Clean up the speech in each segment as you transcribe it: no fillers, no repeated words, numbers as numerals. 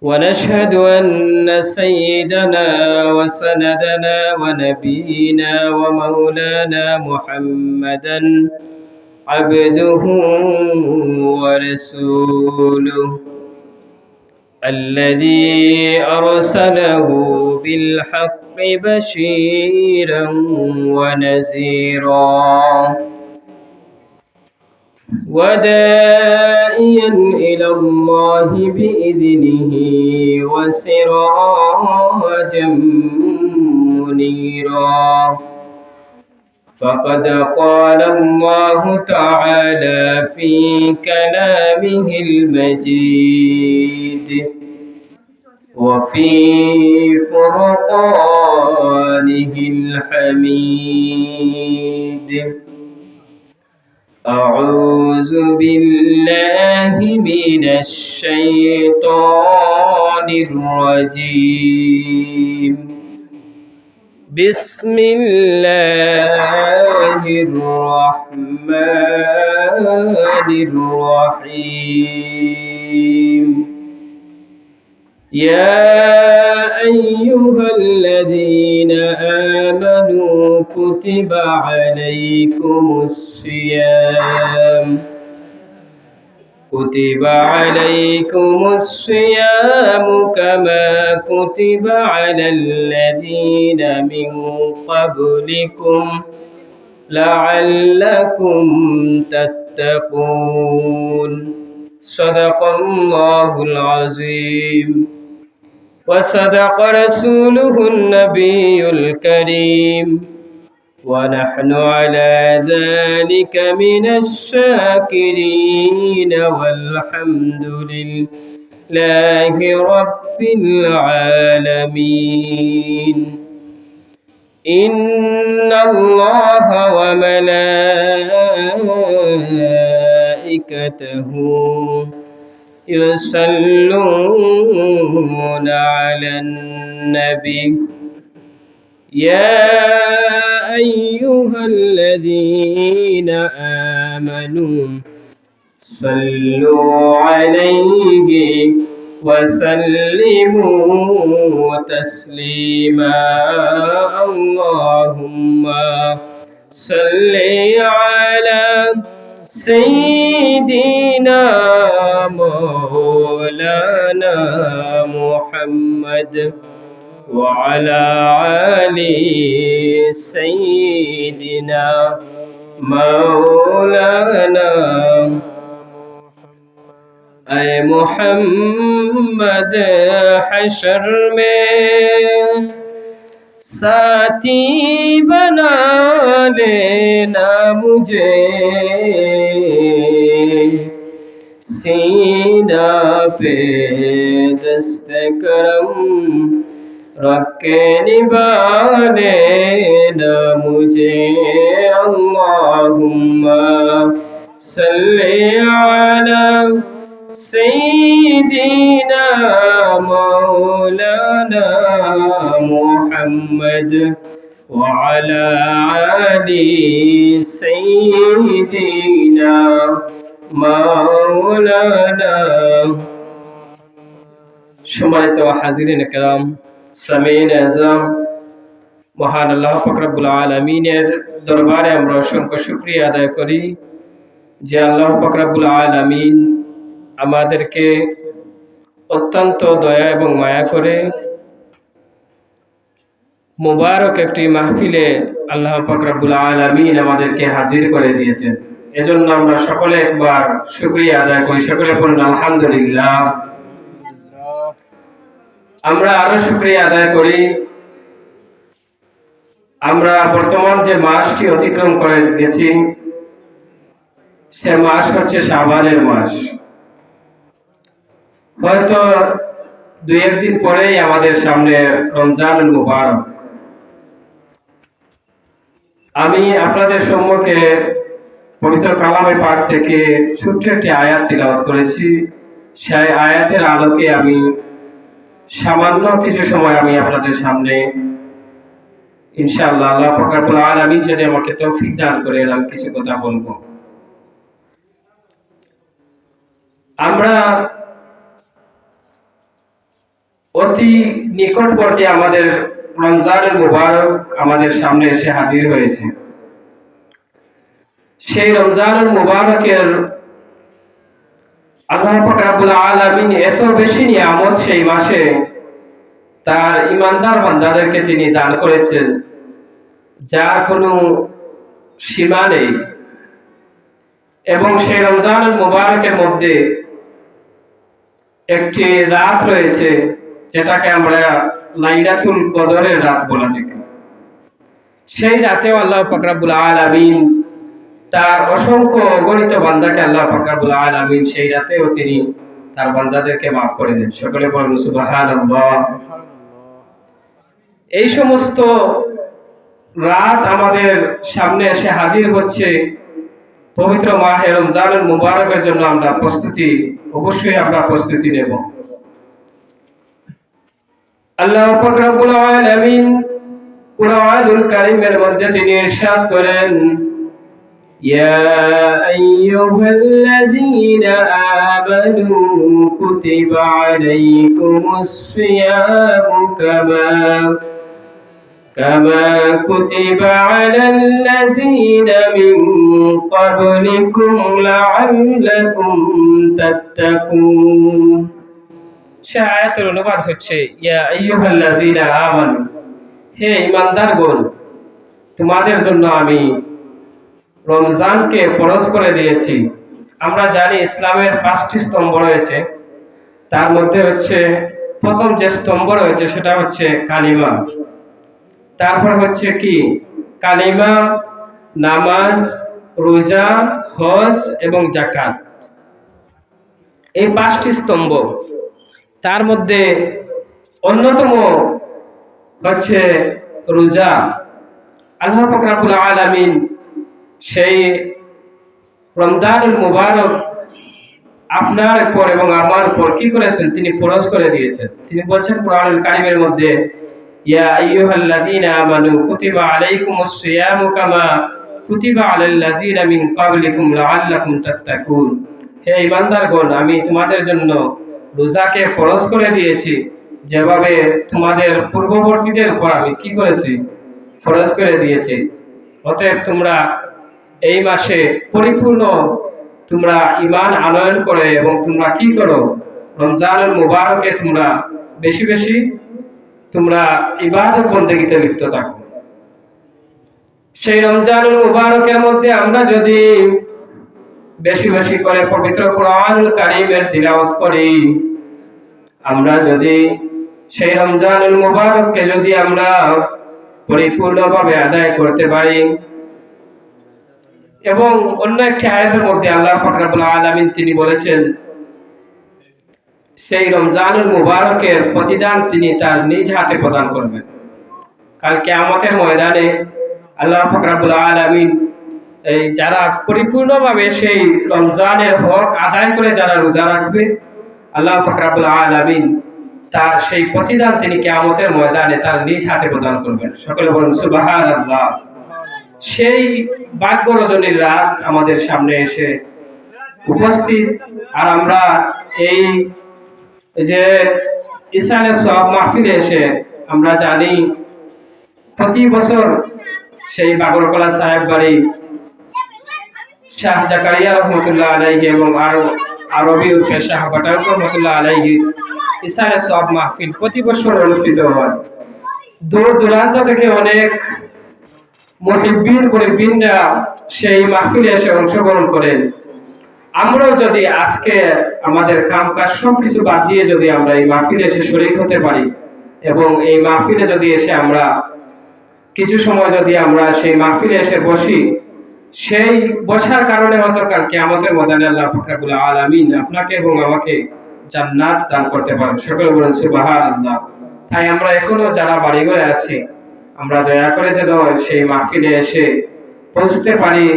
ونشهد أن سيدنا وسندنا ونبينا ومولانا محمدا عبده ورسوله الذي أرسله بالحق بشيرا ونذيرا وداعيا إلى الله بإذنه وسراجا منيرا فقد قال الله تعالى في كلامه المجيد وفي فرقانه الحميد أعوذ بالله من الشيطان الرجيم بسم الله الرحمن الرحيم يا أيها الذين آمنوا كتب عليكم الصيام كما كتب على الذين من قبلكم لعلكم تتقون صدق الله العظيم وصدق رسوله النبي الكريم ونحن على ذلك من الشاكرين والحمد لله رب العالمين إن الله وملائكته يصلون على النبي يا أيها الذين آمنوا صلوا عليه وسلموا تسليما اللهم صل على سيدنا مولانا محمد وعلى آل سيدنا مولانا اے محمد حشر میں ساتھی بنا لینا مجھے سینہ پہ دست کرم رکھ کے نبھا لینا مجھے اللہم صلی علی سيدنا مولانا محمد وعلى آل سيدنا مولانا সম্মানিত হাজিরিন کرام সামিঈন আযম মহান আল্লাহ পাক রব্বুল আলামিনের দরবারে আমরা অসংখ্য শুকরিয়া আদায় করি যে আল্লাহ পাক রব্বুল আলামিন আমাদেরকে অত্যন্ত দয়া এবং মায়া করে মুবারক একটি মাহফিলে আল্লাহ পাক রব্বুল আলামিন আমাদেরকে হাজির করে দিয়েছেন। এজন্য আমরা সকলে একবার শুকরিয়া আদায় করি, সকলে বলুন আলহামদুলিল্লাহ। আমরা আরো শুকরিয়া আদায় করি, আমরা বর্তমান যে মাসটি অতিক্রম করে গেছি সে মাস হচ্ছে শাবানের মাস। হয়তো দুই একদিন পরেই আমাদের সামনে রমজানুল মুবারক। আমি আপনাদের সম্মুখে পবিত্র কালামে পাক থেকে ছোট্ট একটি আয়াত তিলাওয়াত করেছি। সেই আয়াতের আলোকে আমি সামান্য কিছু সময় আমি আপনাদের সামনে ইনশাআল্লাহ আল্লাহ পাক রব্বুল আলামিন যদি আমাকে তৌফিক দান করেন আমি কিছু কথা বলবো। আমরা অতি নিকটবর্তী আমাদের রমজানুল মুবারক আমাদের সামনে এসে হাজির হয়েছে। সেই রমজানুল মুবারকের আল্লাহ পাক রব্বুল আলামিন এত বেশি নিয়ামত সেই মাসে তার ইমানদার বান্দাদেরকে তিনি দান করেছেন, যার কোনো সীমা নেই। এবং সেই রমজানুল মুবারকের মধ্যে একটি রাত রয়েছে, যেটাকে আমরা লাইলাতুল কদরের রাত বলে থাকি। সেই রাতেও আল্লাহ পাক রব্বুল আলামিন তার অসংখ্য অগণিত বান্দাকে আল্লাহ পাক রব্বুল আলামিন সেই রাতেও তিনি তার বান্দাদেরকে মাফ করে দেন। সকলে বলুন সুবহানাল্লাহ। এই সমস্ত রাত আমাদের সামনে এসে হাজির হচ্ছে, পবিত্র মাহে রমজানুল মুবারকের জন্য আমরা অবশ্যই আমরা প্রস্তুতি নেব। আল্লাহ পাক রব্বুল আলামিন কুরআনুল কারীমের মধ্যে তিনি ইরশাদ করেন, ইয়া আইয়ুহাল্লাযীনা আমানু কুতিবা আলাইকুমুস সিয়ামু কামা কুতিবা আলাল্লাযীনা মিন ক্বাবলিকুম লাআল্লাকুম তাত্তাকুন। সে আয়াতের অনুবাদ হচ্ছে, ইয়া আইয়ুহাল্লাযীনা আমানু, হে ঈমানদারগণ, তোমাদের জন্য আমি রমজানকে ফরজ করে দিয়েছি। আমরা জানি ইসলামের 5টি স্তম্ভ রয়েছে, তার মধ্যে হচ্ছে প্রথম যে স্তম্ভ রয়েছে সেটা হচ্ছে কালিমা। তারপর হচ্ছে কি? কালিমা, নামাজ, রোজা, হজ এবং যাকাত, এই 5টি স্তম্ভ। তার মধ্যে অন্যতম হচ্ছে রোজা। আল্লাহ পাক রব্বুল আলামিন সেই রমজানুল মুবারক আপনার উপর এবং আমার উপর কি করেছেন? তিনি ফরজ করে দিয়েছেন। তিনি বলছেন কুরআনুল কারীমের মধ্যে, ইয়া আইয়ুহাল্লাযীনা আমানু কুতিবা আলাইকুমুস সিয়ামু কামা কুতিবা আলাল্লাযীনা মিন ক্বাবলিকুম লাআল্লাকুম তাত্তাকুন। হে ঈমানদারগণ, আমি তোমাদের জন্য রোজাকে ফরজ করে দিয়েছি, যেভাবে তোমাদের পূর্ববর্তীদের উপর আমি কি করেছি? ফরজ করে দিয়েছি। অতএব তোমরা এই মাসে পরিপূর্ণ তোমরা ঈমান আনয়ন করে এবং তোমরা কি করো? রমজানুল মুবারকে তোমরা বেশি বেশি তোমরা ইবাদত বন্দেগীতে লিপ্ত থাকো। সেই রমজানুল মুবারকের মধ্যে আমরা যদি বেশি বেশি করে পবিত্র কুরআনুল কারীমের তিলাওয়াত করি, আমরা যদি সেই রমজানুল মুবারককে যদি আমরা পরিপূর্ণভাবে আদায় করতে পারি, এবং অন্য একটি আয়াতের মধ্যে আল্লাহ পাক রব্বুল আলামিন তিনি বলেছেন, সেই রমজানুল মুবারকের প্রতিদান তিনি তার নিজ হাতে প্রদান করবেন। কাল কিয়ামতের ময়দানে আল্লাহ পাক রব্বুল আলামিন এই যারা পরিপূর্ণভাবে সেই রমজানের হক আদায় করে যারা রোজা রাখবে, আল্লাহ পাক রব্বুল আলামিন তার সেই প্রতিদান তিনি কিয়ামতের ময়দানে তার নিজ হাতে প্রদান করবেন। সকলে বলুন সুবহানাল্লাহ। সেই ভাগ্য রজনীর রাত আমাদের সামনে এসে উপস্থিত, আর আমরা এই যে ইসানে সওয়াব মাহফিলে এসে আমরা জানি প্রতি বছর সেই বাগরকলা সাহেব বাড়ি শাহ জাকারিয়া রহমতুল্লাহ আলাইহি এবং আরবি উর্ফে শাহ বাটার রহমতুল্লাহ আলাইহি ইসানে সওয়াব মাহফিল প্রতি বছর অনুষ্ঠিত হয়। দূর দূরান্ত থেকে অনেক মুহিব্বিনরা সেই মাহফিলে এসে অংশগ্রহণ করেন। আমরাও যদি আজকে আমাদের কামকাজ সবকিছু বাদ দিয়ে যদি আমরা এই মাহফিলে এসে শরীক হতে পারি, এবং এই মাহফিলে যদি এসে আমরা কিছু সময় যদি আমরা সেই মাহফিলে এসে বসি, সেই বসার কারণে হয়তো কাল কিয়ামতের ময়দানে আল্লাহ পাক রব্বুল আলামিন আপনাকে এবং আমাকে জান্নাত দান করতে পারেন। সকলে বলেন সুবহানাল্লাহ। তাই আমরা এখনো যারা বাড়িঘরে আছি, আমরা দয়া করে যেন সেই মাহফিলে এসে পৌঁছতে পারি,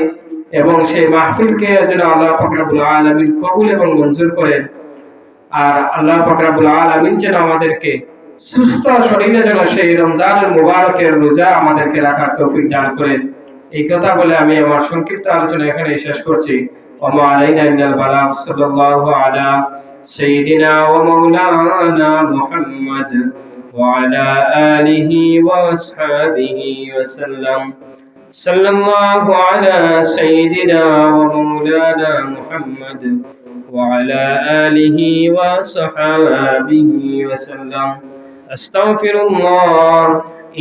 এবং সেই মাহফিলকে যেন আল্লাহ পাক রব্বুল আলামিন কবুল এবং মঞ্জুর করেন। আর আল্লাহ পাক রব্বুল আলামিন যেন আমাদেরকে সুস্থ শরীরে যেন সেই রমজানুল মুবারকের রোজা আমাদেরকে রাখার তৌফিক দান করেন। এই কথা বলে আমি আমার সংক্ষিপ্ত আলোচনা এখানে শেষ করছি। ওয়া মা আলাইনা ইল্লাল বালাগ। সাল্লাল্লাহু আলা سيدنا ومولانا محمد وعلى آله وأصحابه وسلم. صلى الله على سيدنا ومولانا محمد وعلى آله وصحابه وسلم. أستغفر الله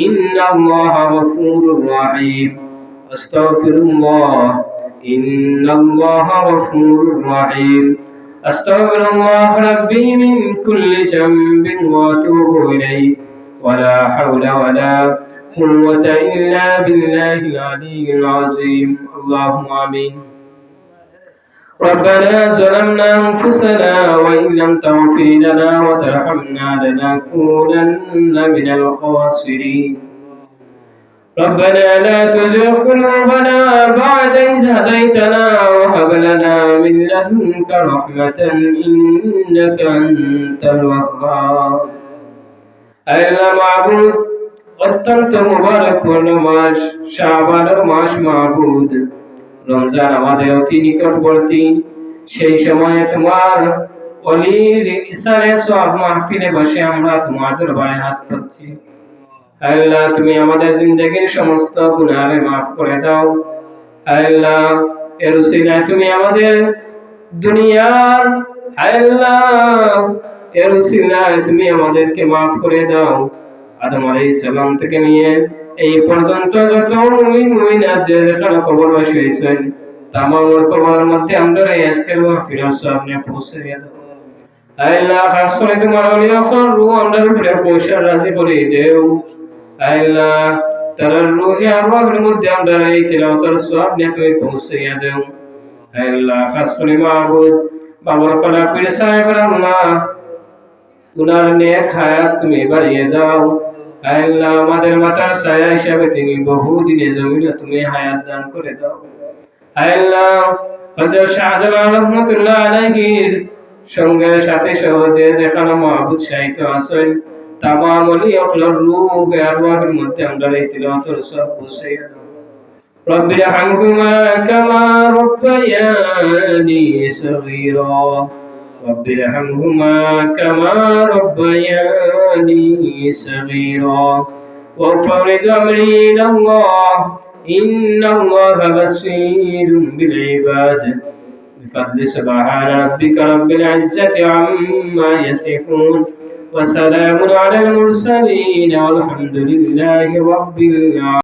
إن الله غفور رحيم. أستغفر الله إن الله غفور رحيم. أستغفر الله ربي من كل ذنب وأتوب إليه ولا حول ولا قوة إلا بالله العلي العظيم. اللهم آمين. ربنا ظلمنا أنفسنا وإن لم تغفر لنا وترحمنا لنكونن من الخاسرين. ربنا لا تزغ قلوبنا بعد إذ هديتنا وهب لنا من لدنك رحمة إنك أنت الوهاب. আল্লাহ মাবুদ, অত্যন্ত মুবারকপূর্ণ মাস শাবানের মাস মাবুদ, রমজান আমাদের অতি নিকটবর্তী। সেই সময়ে তোমার ওলির ইসারে সওয়াব মাহফিলে বসে আমরা তোমার দরবারে হাত পাচ্ছি। আল্লাহ, তুমি আমাদের জিন্দেগির সমস্ত গুনাহ মাফ করে দাও। আল্লাহ, এর উসিলায় তুমি আমাদের দুনিয়ার এর উসিলায় তুমি আমাদেরকে মাফ করে দাও। আদম আলাইহিস সালাম থেকে নিয়ে এই পর্যন্ত যত মুমিনাত যেখানে কবরবাসী হয়েছেন, তামাম কবরের মধ্যে আমরা এই আজকের মাহফিল সামনে পৌঁছে দাও। আল্লাহ, খাস করে তোমার ওলিয়ার রূহ আমাদের উপরে পৌঁছে রাজি করে দেও। আল্লাহ, তার রূহে আরওয়াহের মধ্যে আমরা এই তিলাওয়াতের সওয়াব নিয়ে তুমি পৌঁছে দাও। আল্লাহ, খাস করে মাবুদ বাবার কলা পীর সাহেব আল্লাহ, উনার নেক হায়াত তুমি বাড়িয়ে দাও। আল্লাহ, আমাদের মাথার ছায়া হিসাবে তিনি বহুদিনে জমিনে তুমি হায়াত দান করে দাও। আল্লাহ, হযরত শাহজালাল রহমাতুল্লাহ আলাইহির সঙ্গে সাথে সহজে যেখানে মাহবুব শাহিত আছেন, তামাম ওলিয়ার রূহ আরওয়াহের মধ্যে আমরা এই তিলাওয়াতের সওয়াব পৌঁছে দাও। رب ارحمهما كما ربياني صغيرا. رب ارحمهما كما ربياني صغيرا. وفرج أمري إلى الله إن الله بصير بالعباد. بفضل سبحان ربك رب العزة عما يصفون وسلام على المرسلين والحمد لله رب العالمين.